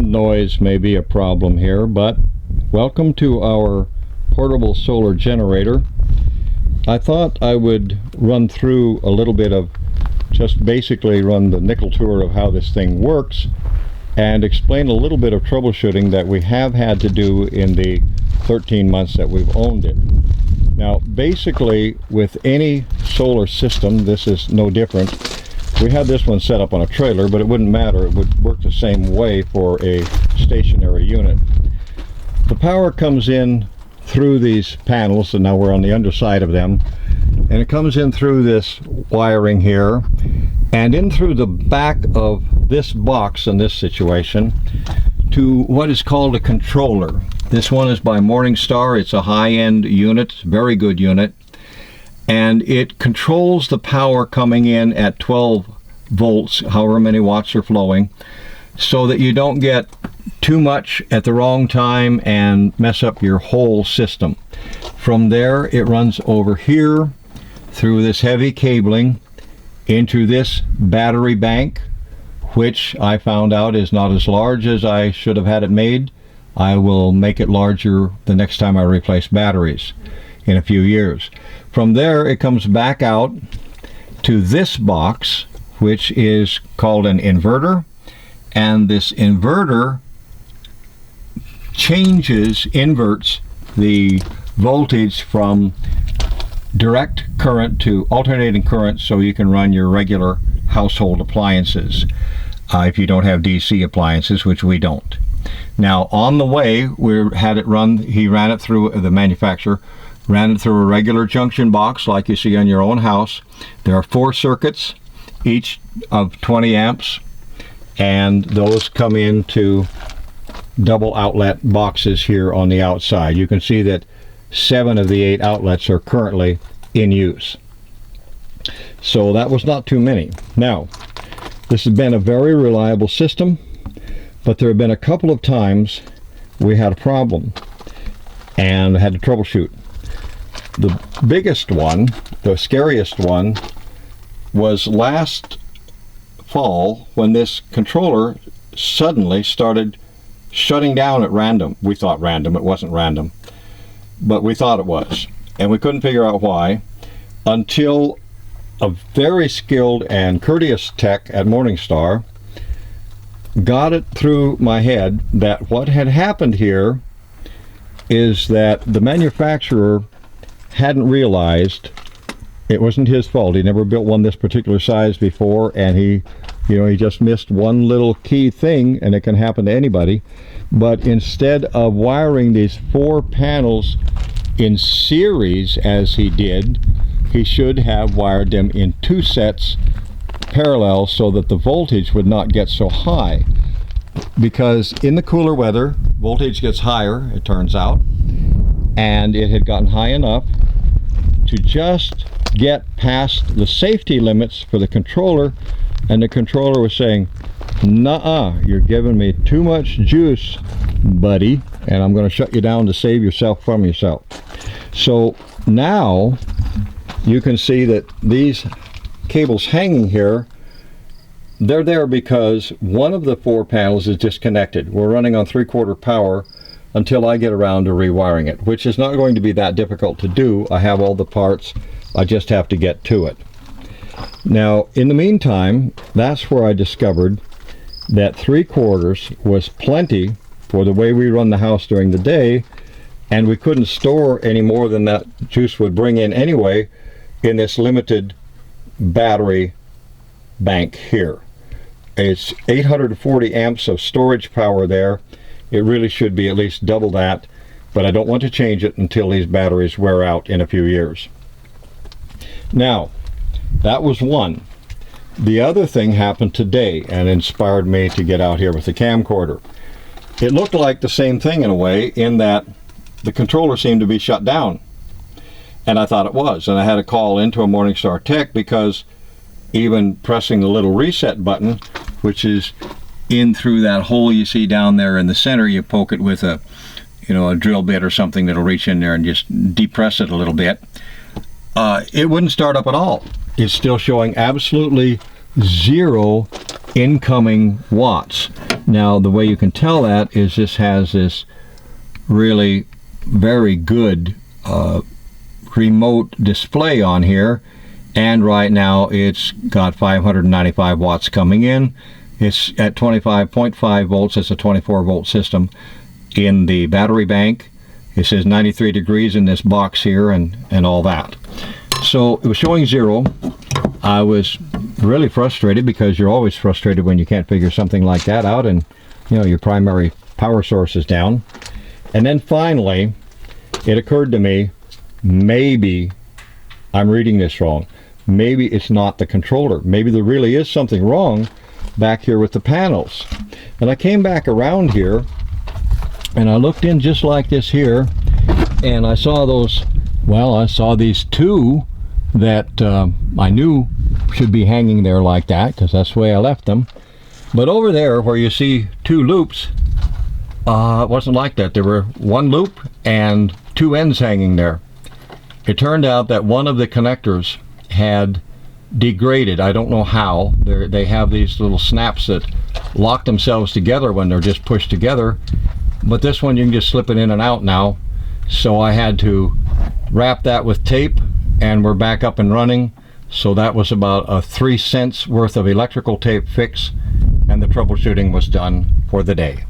noise may be a problem here, but welcome to our portable solar generator. I thought I would run through a little bit of, just basically run the nickel tour of how this thing works and explain a little bit of troubleshooting that we have had to do in the 13 months that we've owned it. Now basically with any solar system, this is no different. We had this one set up on a trailer, but it wouldn't matter. It would work the same way for a stationary unit. The power comes in through these panels, and now we're on the underside of them, and it comes in through this wiring here and in through the back of this box in this situation to what is called a controller. This one is by Morningstar. It's a high-end unit, very good unit, and it controls the power coming in at 12 volts, however many watts are flowing, so that you don't get too much at the wrong time and mess up your whole system. From there it runs over here through this heavy cabling into this battery bank, which I found out is not as large as I should have had it made. I will make it larger the next time I replace batteries in a few years. From there it comes back out to this box, which is called an inverter, and this inverter inverts the voltage from direct current to alternating current, so you can run your regular household appliances if you don't have DC appliances, which we don't. Now on the way he ran it through, the manufacturer ran it through a regular junction box like you see on your own house. There are 4 circuits, each of 20 amps, and those come into double outlet boxes here on the outside. You can see that 7 of the 8 outlets are currently in use. So that was not too many. Now, this has been a very reliable system, but there have been a couple of times we had a problem and had to troubleshoot. The biggest one, the scariest one, was last fall when this controller suddenly started shutting down at random. We thought random, it wasn't random, but we thought it was, and we couldn't figure out why until a very skilled and courteous tech at Morningstar got it through my head that what had happened here is that the manufacturer hadn't realized it wasn't his fault. He never built one this particular size before, and he just missed one little key thing, and it can happen to anybody. But instead of wiring these 4 panels in series as he did, he should have wired them in 2 sets parallel so that the voltage would not get so high. Because in the cooler weather, voltage gets higher, it turns out, and it had gotten high enough to just get past the safety limits for the controller, and the controller was saying, "Nuh-uh, you're giving me too much juice, buddy, and I'm going to shut you down to save yourself from yourself." So now you can see that these cables hanging here, they're there because one of the 4 panels is disconnected. We're running on 3/4 power until I get around to rewiring it, which is not going to be that difficult to do. I have all the parts, I just have to get to it. Now in the meantime, that's where I discovered that 3/4 was plenty for the way we run the house during the day, and we couldn't store any more than that juice would bring in anyway in this limited battery bank here. It's 840 amps of storage power there. It really should be at least double that, but I don't want to change it until these batteries wear out in a few years. Now, that was one. The other thing happened today and inspired me to get out here with the camcorder. It looked like the same thing in a way, in that the controller seemed to be shut down, and I thought it was, and I had to call into a Morningstar tech because even pressing the little reset button, which is in through that hole you see down there in the center, you poke it with a drill bit or something that'll reach in there and just depress it a little bit, it wouldn't start up at all. It's still showing absolutely 0 incoming watts. Now the way you can tell that is this has this really very good remote display on here, and right now it's got 595 watts coming in. It's at 25.5 volts. It's a 24 volt system. In the battery bank it says 93 degrees in this box here, and all that. So it was showing 0. I was really frustrated, because you're always frustrated when you can't figure something like that out, and your primary power source is down. And then finally it occurred to me, maybe I'm reading this wrong. Maybe it's not the controller. Maybe there really is something wrong back here with the panels. And I came back around here and I looked in just like this here, and I saw those, well, I saw these two that I knew should be hanging there like that, because that's the way I left them. But over there where you see 2 loops, it wasn't like that. There were 1 loop and 2 ends hanging there. It turned out that one of the connectors had degraded. I don't know how. They have these little snaps that lock themselves together when they're just pushed together, but this one you can just slip it in and out now. So I had to wrap that with tape, and we're back up and running. So that was about a 3 cents worth of electrical tape fix, and the troubleshooting was done for the day.